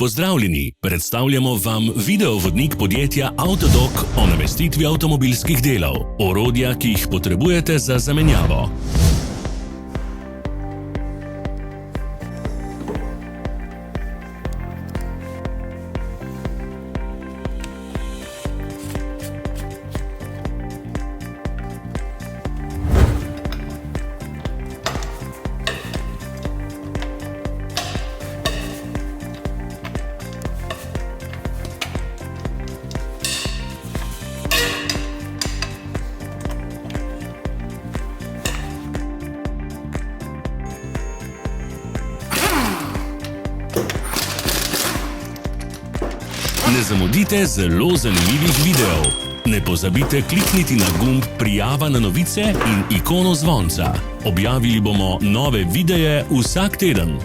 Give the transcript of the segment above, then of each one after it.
Pozdravljeni, predstavljamo vam videovodnik podjetja Avtodok o namestitvi avtomobilskih delov, orodja, ki jih potrebujete za zamenjavo. Ne zamudite zelo zanimivih videov. Ne pozabite klikniti na gumb Prijava na novice in ikono zvonca. Objavili bomo nove videe vsak teden.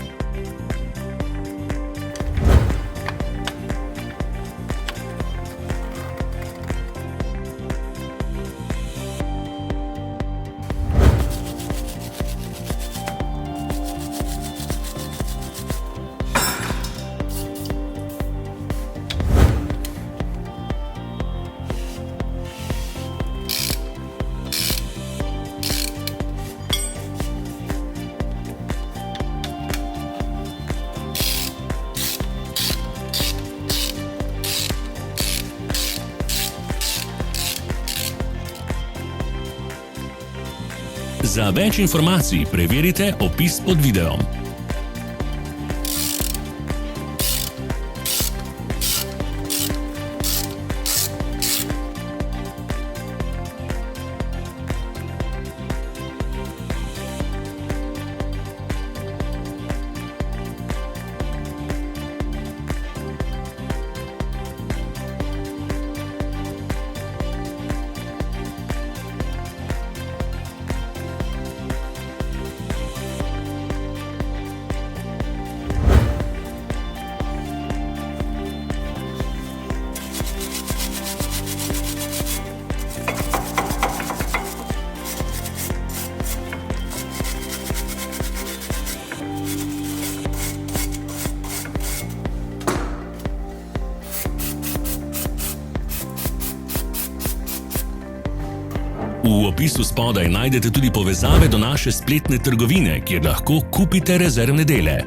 Za več informacij preverite opis pod videom. V opisu spodaj najdete tudi povezave do naše spletne trgovine, kjer lahko kupite rezervne dele.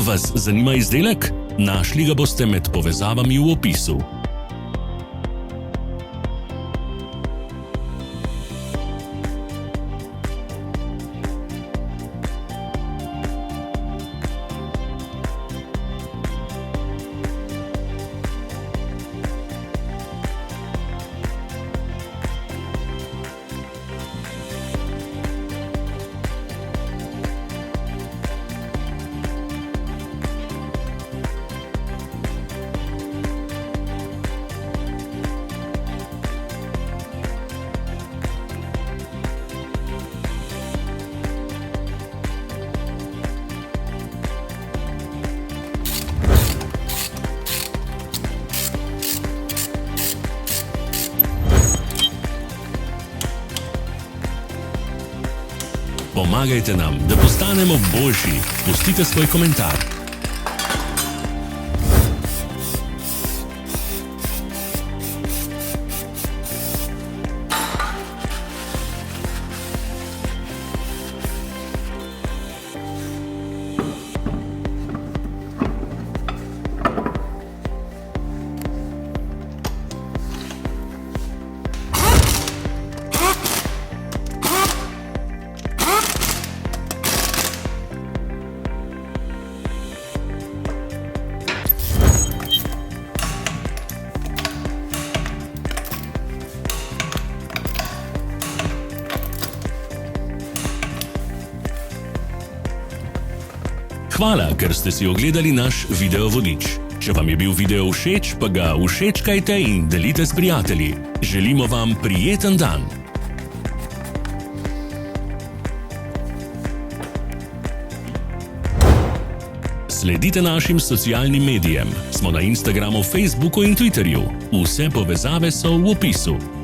Vas zanima izdelek? Našli ga boste med povezavami v opisu. Pomagajte nam, da postanemo boljši. Pustite svoj komentar. Hvala, ker ste si ogledali naš video vodič. Če vam je bil video všeč, pa ga všečkajte in delite s prijatelji. Želimo vam prijeten dan! Sledite našim socialnim medijem. Smo na Instagramu, Facebooku in Twitterju. Vse povezave so v opisu.